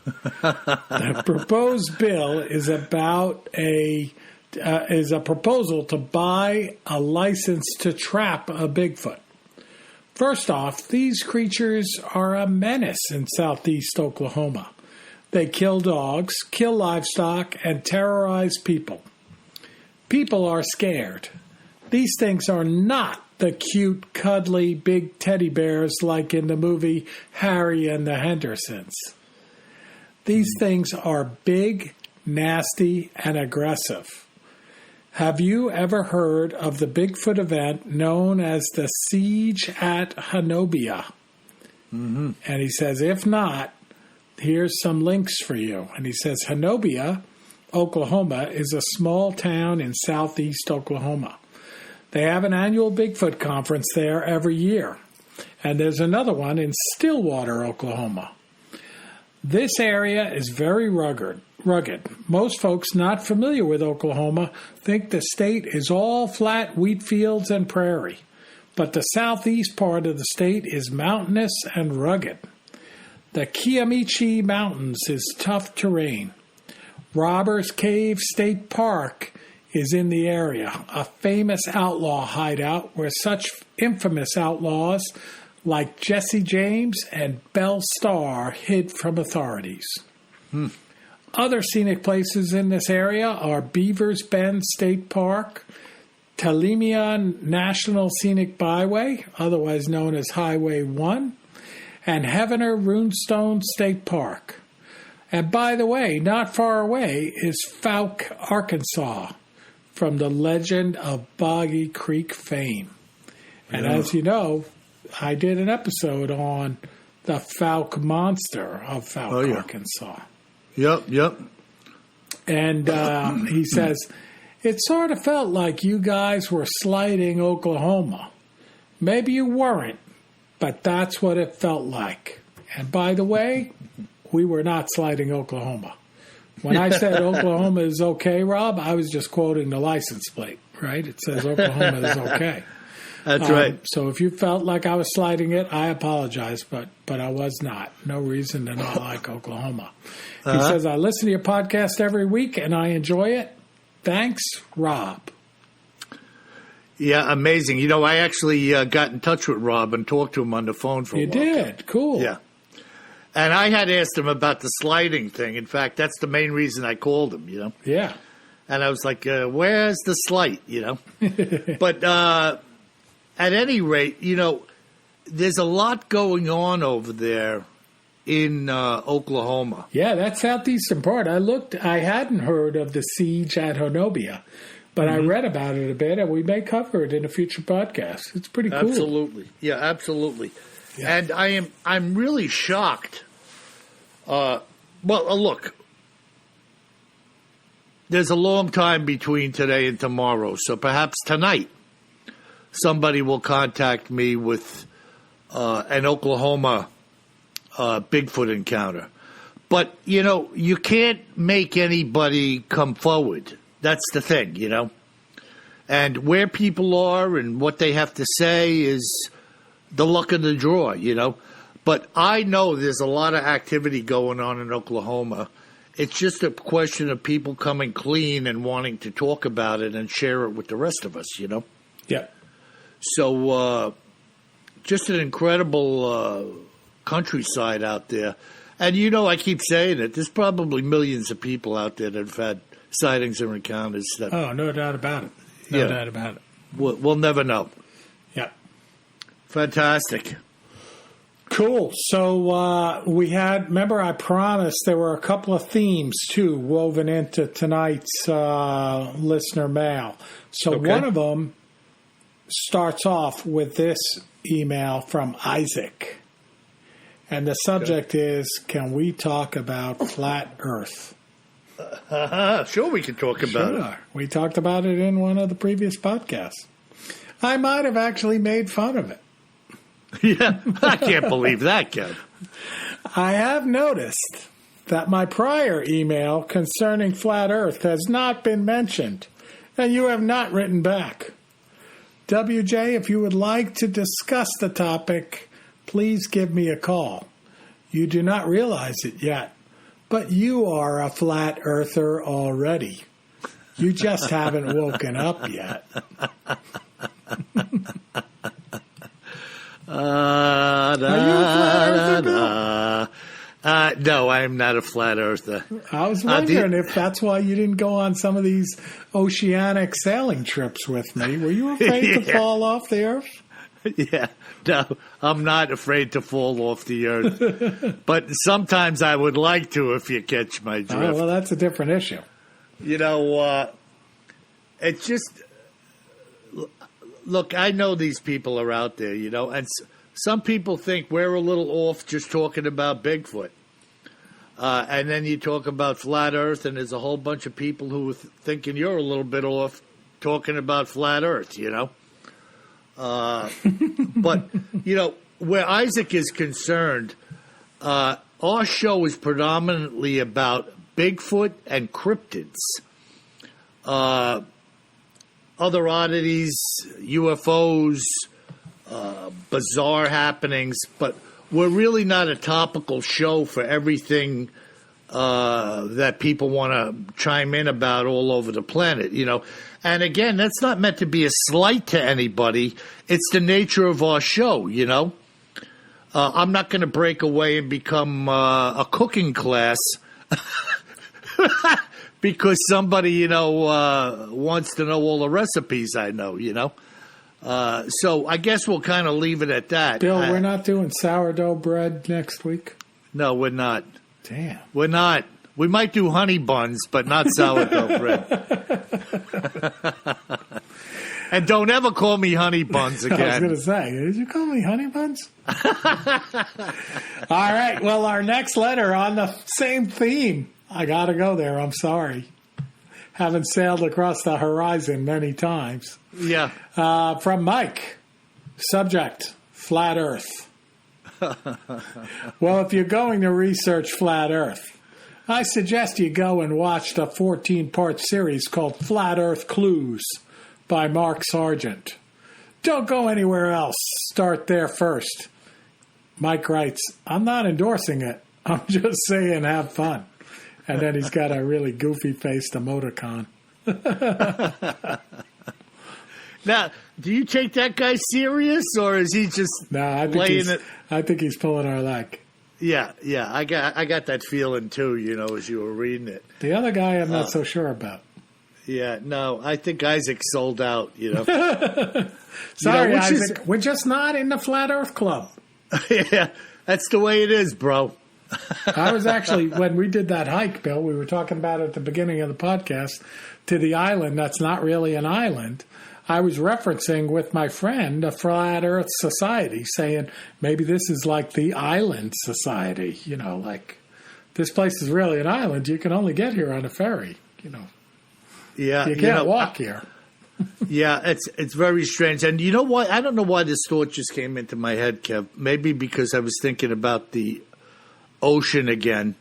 The proposed bill is about a proposal to buy a license to trap a Bigfoot. First off, these creatures are a menace in southeast Oklahoma. They kill dogs, kill livestock, and terrorize people. People are scared. These things are not the cute, cuddly, big teddy bears like in the movie Harry and the Hendersons. These things are big, nasty, and aggressive. Have you ever heard of the Bigfoot event known as the Siege at Hanobia? Mm-hmm. And he says, if not, here's some links for you. And he says, Hanobia, Oklahoma, is a small town in southeast Oklahoma. They have an annual Bigfoot conference there every year. And there's another one in Stillwater, Oklahoma. This area is very rugged. Most folks not familiar with Oklahoma think the state is all flat wheat fields and prairie. But the southeast part of the state is mountainous and rugged. The Kiamichi Mountains is tough terrain. Robbers Cave State Park is in the area, a famous outlaw hideout where such infamous outlaws like Jesse James and Belle Starr hid from authorities. Other scenic places in this area are Beaver's Bend State Park, Talimian National Scenic Byway, otherwise known as Highway 1, and Heavener Runestone State Park. And by the way, not far away is Fouke, Arkansas, from the legend of Boggy Creek fame. And as you know, I did an episode on the Fouke monster of Fouke, Arkansas. Yep. And he says, it sort of felt like you guys were sliding Oklahoma. Maybe you weren't, but that's what it felt like. And by the way, we were not sliding Oklahoma. When I said Oklahoma is okay, Rob, I was just quoting the license plate, right? It says Oklahoma is okay. That's right. So if you felt like I was sliding it, I apologize, but I was not. No reason to not like Oklahoma. He says, I listen to your podcast every week, and I enjoy it. Thanks, Rob. Yeah, amazing. You know, I actually got in touch with Rob and talked to him on the phone for a while. You did? Cool. Yeah. And I had asked him about the sliding thing. In fact, that's the main reason I called him, you know. Yeah. And I was like, where's the slight, you know? But at any rate, you know, there's a lot going on over there in Oklahoma. Yeah, that southeastern part. I hadn't heard of the siege at Honobia, but I read about it a bit, and we may cover it in a future podcast. It's pretty cool. Absolutely. Yeah, absolutely. Yeah. And I'm really shocked. Look, there's a long time between today and tomorrow, so perhaps tonight somebody will contact me with an Oklahoma Bigfoot encounter. But, you know, you can't make anybody come forward. That's the thing, you know. And where people are and what they have to say is the luck of the draw, you know. But I know there's a lot of activity going on in Oklahoma. It's just a question of people coming clean and wanting to talk about it and share it with the rest of us, you know. Yeah. So just an incredible countryside out there. And, you know, I keep saying it. There's probably millions of people out there that have had sightings or encounters. Oh, no doubt about it. No doubt about it. We'll never know. Yeah. Fantastic. Cool. So remember I promised there were a couple of themes, too, woven into tonight's listener mail. So one of them starts off with this email from Isaac. And the subject is, can we talk about flat Earth? Sure, we can talk about it. We talked about it in one of the previous podcasts. I might have actually made fun of it. Yeah, I can't believe that, Kev. I have noticed that my prior email concerning flat Earth has not been mentioned, and you have not written back. WJ, if you would like to discuss the topic, please give me a call. You do not realize it yet, but you are a flat earther already. You just haven't woken up yet. Are you a flat earther, Bill? No, I am not a flat earther. I was wondering if that's why you didn't go on some of these oceanic sailing trips with me. Were you afraid to fall off the Earth? Yeah, no, I'm not afraid to fall off the Earth. But sometimes I would like to, if you catch my drift. Oh, well, that's a different issue. You know, it's just... Look, I know these people are out there, you know, and some people think we're a little off just talking about Bigfoot. And then you talk about flat Earth, and there's a whole bunch of people who are thinking you're a little bit off talking about flat Earth, you know. But, where Isaac is concerned, our show is predominantly about Bigfoot and cryptids. Other oddities, UFOs, bizarre happenings, but we're really not a topical show for everything that people want to chime in about all over the planet, And again, that's not meant to be a slight to anybody. It's the nature of our show, I'm not going to break away and become a cooking class because somebody, wants to know all the recipes I know, So I guess we'll kind of leave it at that. Bill, we're not doing sourdough bread next week? No, we're not. Damn. We're not. We might do honey buns, but not sourdough bread. And don't ever call me honey buns again. I was going to say, did you call me honey buns? All right. Well, our next letter on the same theme. I got to go there. I'm sorry. Haven't sailed across the horizon many times. Yeah. From Mike. Subject, Flat Earth. Well, if you're going to research Flat Earth, I suggest you go and watch the 14-part series called Flat Earth Clues by Mark Sargent. Don't go anywhere else. Start there first. Mike writes, I'm not endorsing it. I'm just saying have fun. And then he's got a really goofy-faced emoticon. Now, do you take that guy serious, or is he just laying it? I think he's pulling our leg. Yeah, I got that feeling too. As you were reading it. The other guy, I'm not so sure about. Yeah, no, I think Isaac sold out. Sorry, Isaac, we're just not in the Flat Earth Club. Yeah, that's the way it is, bro. I was actually, when we did that hike, Bill, we were talking about it at the beginning of the podcast, to the island that's not really an island. I was referencing with my friend a Flat Earth Society, saying maybe this is like the Island Society. Like this place is really an island. You can only get here on a ferry. Yeah, you can't walk here. Yeah, it's very strange. And you know what? I don't know why this thought just came into my head, Kev. Maybe because I was thinking about the ocean again.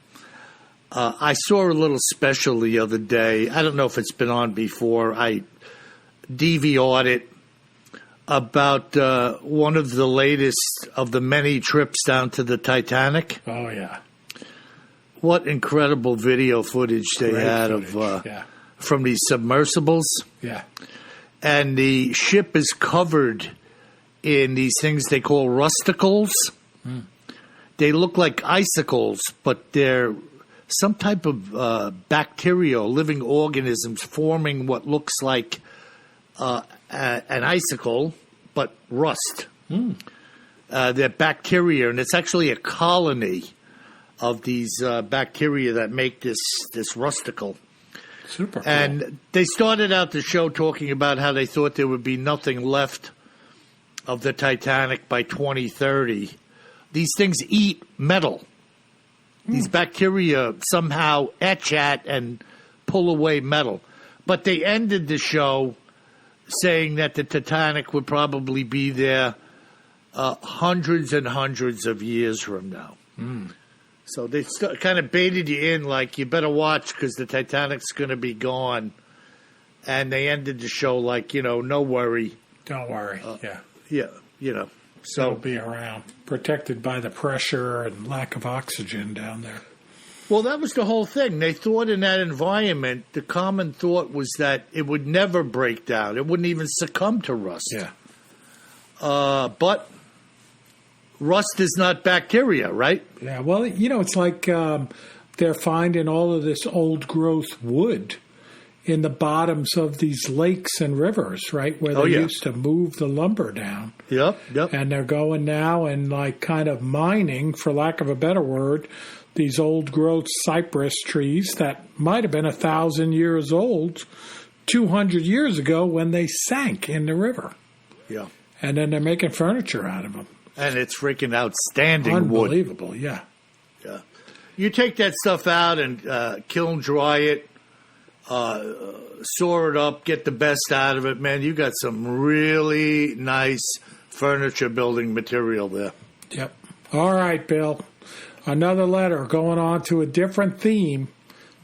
I saw a little special the other day. I don't know if it's been on before. I DVR'd it about one of the latest of the many trips down to the Titanic. Oh, yeah. What incredible video footage they had from these submersibles. Yeah. And the ship is covered in these things they call rusticles. Mm. They look like icicles, but they're some type of bacteria, living organisms forming what looks like an icicle, but rust. Mm. They're bacteria, and it's actually a colony of these bacteria that make this rusticle. Super cool. And they started out the show talking about how they thought there would be nothing left of the Titanic by 2030. These things eat metal. These bacteria somehow etch at and pull away metal. But they ended the show saying that the Titanic would probably be there hundreds and hundreds of years from now. Mm. So they kind of baited you in, like, you better watch because the Titanic's going to be gone. And they ended the show like, no worry. Don't worry, Yeah, So it'll be around, protected by the pressure and lack of oxygen down there. Well, that was the whole thing. They thought in that environment, the common thought was that it would never break down. It wouldn't even succumb to rust. Yeah. But rust is not bacteria, right? Yeah, well, it's like they're finding all of this old-growth wood in the bottoms of these lakes and rivers, right, where they used to move the lumber down. Yep. And they're going now and, like, kind of mining, for lack of a better word, these old-growth cypress trees that might have been 1,000 years old 200 years ago when they sank in the river. Yeah. And then they're making furniture out of them. And it's freaking outstanding wood. Unbelievable, yeah. Yeah. You take that stuff out and kiln dry it. saw it up, get the best out of it, man. You got some really nice furniture building material there. Yep. All right, Bill. Another letter going on to a different theme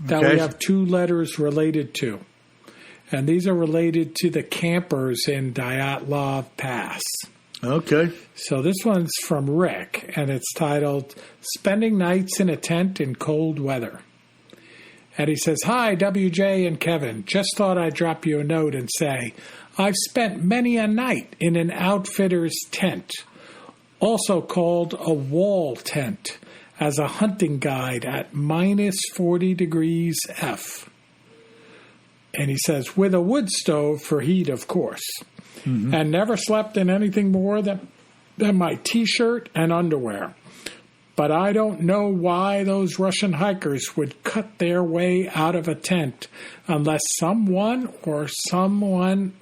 that we have 2 letters related to. And these are related to the campers in Dyatlov Pass. Okay. So this one's from Rick, and it's titled, Spending Nights in a Tent in Cold Weather. And he says, Hi, WJ and Kevin. Just thought I'd drop you a note and say, I've spent many a night in an outfitter's tent, also called a wall tent, as a hunting guide at minus 40 degrees F. And he says, with a wood stove for heat, of course. Mm-hmm. And never slept in anything more than my T-shirt and underwear. But I don't know why those Russian hikers would cut their way out of a tent unless something or someone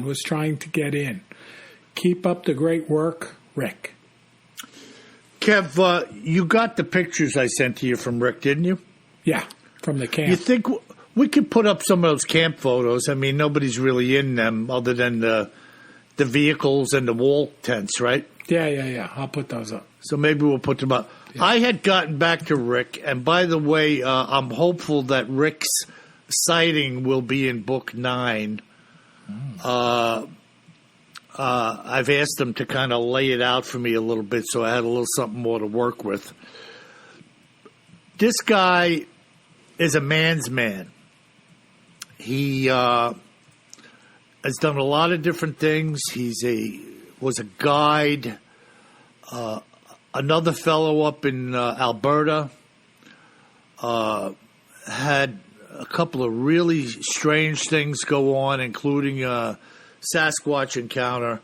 was trying to get in. Keep up the great work, Rick. Kev, you got the pictures I sent to you from Rick, didn't you? Yeah, from the camp. You think we could put up some of those camp photos? I mean, nobody's really in them other than the vehicles and the wall tents, right? Yeah. I'll put those up. So maybe we'll put them up. Yeah. I had gotten back to Rick, and by the way, I'm hopeful that Rick's sighting will be in Book 9. I've asked him to kind of lay it out for me a little bit, so I had a little something more to work with. This guy is a man's man. He has done a lot of different things. Was a guide. Another fellow up in Alberta had a couple of really strange things go on, including a Sasquatch encounter.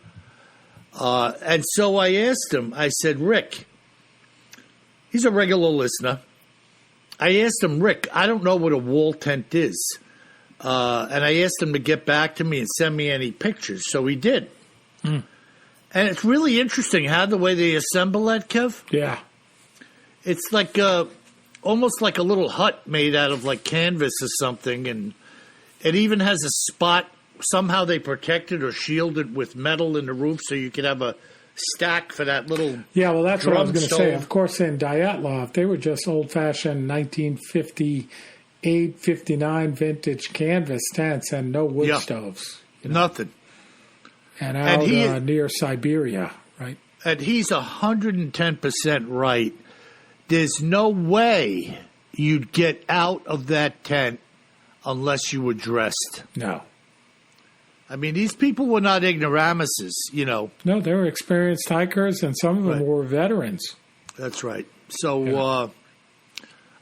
And so I asked him, I said, Rick, he's a regular listener. I asked him, Rick, I don't know what a wall tent is. And I asked him to get back to me and send me any pictures. So he did. Mm. And it's really interesting how the way they assemble that, Kev. Yeah. It's like almost like a little hut made out of like canvas or something. And it even has a spot. Somehow they protect it or shield it with metal in the roof so you could have a stack for that little Yeah, well, that's what I was going to say. Of course, in Dyatlov, they were just old-fashioned 1958, 59 vintage canvas tents and no wood stoves. Nothing. And out near Siberia, right? And he's 110% right. There's no way you'd get out of that tent unless you were dressed. No. I mean, these people were not ignoramuses, you know. No, they were experienced hikers, and some of them were veterans. That's right. So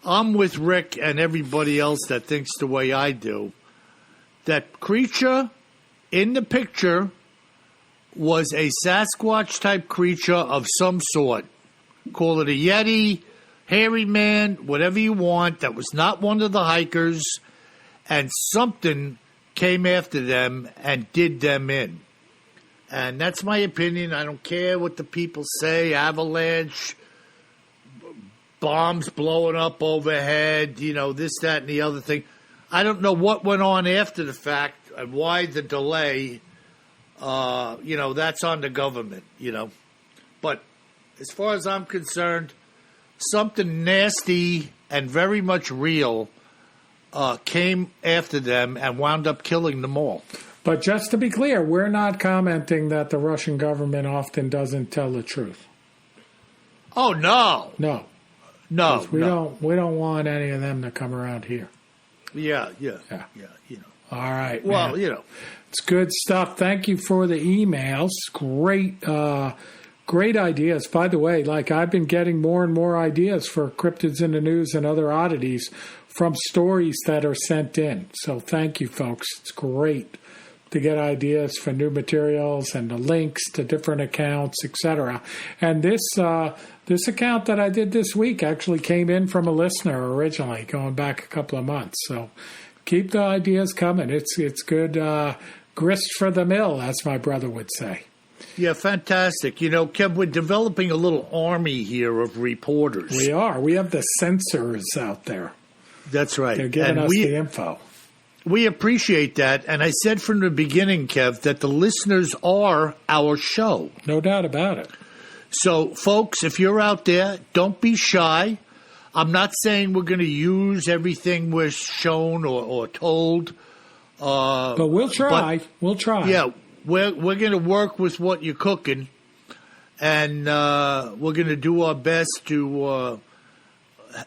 I'm with Rick and everybody else that thinks the way I do. That creature in the picture was a Sasquatch-type creature of some sort. Call it a Yeti, hairy man, whatever you want. That was not one of the hikers. And something came after them and did them in. And that's my opinion. I don't care what the people say. Avalanche, bombs blowing up overhead, you know, this, that, and the other thing. I don't know what went on after the fact and why the delay. That's on the government, you know. But as far as I'm concerned, something nasty and very much real came after them and wound up killing them all. But just to be clear, we're not commenting that the Russian government often doesn't tell the truth. Oh, no. No. We don't want any of them to come around here. Yeah, you know. All right. Well, man. you know. It's good stuff. Thank you for the emails. Great ideas. By the way, I've been getting more and more ideas for cryptids in the news and other oddities from stories that are sent in. So thank you, folks. It's great to get ideas for new materials and the links to different accounts, etc. And this account that I did this week actually came in from a listener originally, going back a couple of months. So keep the ideas coming. It's good grist for the mill, as my brother would say. Yeah, fantastic. You know, Kev, we're developing a little army here of reporters. We are. We have the censors out there. That's right. They're giving And us the info. We appreciate that. And I said from the beginning, Kev, that the listeners are our show. No doubt about it. So, folks, if you're out there, don't be shy. I'm not saying we're going to use everything we're shown or told. But we'll try. We'll try. Yeah, we're going to work with what you're cooking. And we're going to do our best to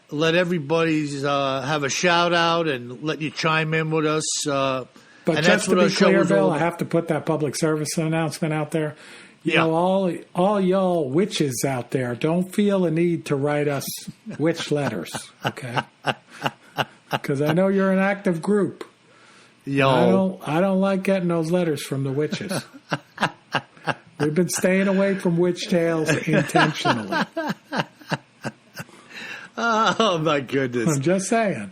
let everybody have a shout-out and let you chime in with us. But and just to be clear, Bill, all I have to put that public service announcement out there. You Yeah. know, all y'all witches out there, don't feel a need to write us witch letters, okay? Because I know you're an active group. Yo. I don't like getting those letters from the witches. We've been staying away from witch tales intentionally. Oh, my goodness. I'm just saying.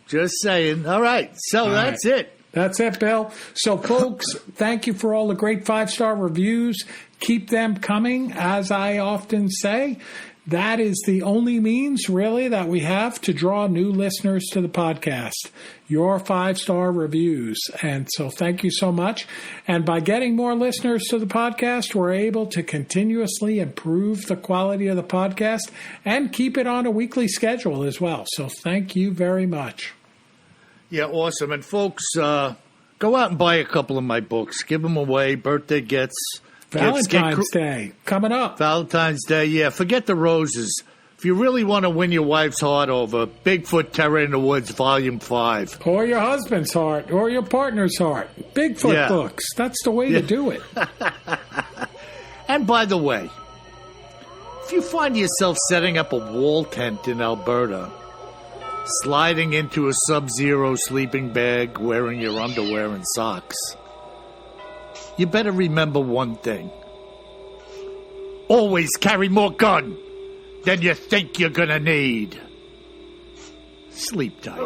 Just saying. All right. So that's it. That's it, Bill. So, folks, thank you for all the great 5-star reviews. Keep them coming, as I often say. That is the only means, really, that we have to draw new listeners to the podcast. Your 5-star reviews. And so thank you so much. And by getting more listeners to the podcast, we're able to continuously improve the quality of the podcast and keep it on a weekly schedule as well. So thank you very much. Yeah, awesome. And folks, go out and buy a couple of my books. Give them away. Birthday gifts. Valentine's Day coming up. Valentine's Day, yeah. Forget the roses. If you really want to win your wife's heart over, Bigfoot, Terror in the Woods, Volume 5. Or your husband's heart, or your partner's heart. Bigfoot books. That's the way to do it. And by the way, if you find yourself setting up a wall tent in Alberta, sliding into a sub-zero sleeping bag, wearing your underwear and socks, you better remember one thing. Always carry more gun than you think you're gonna need. Sleep tight.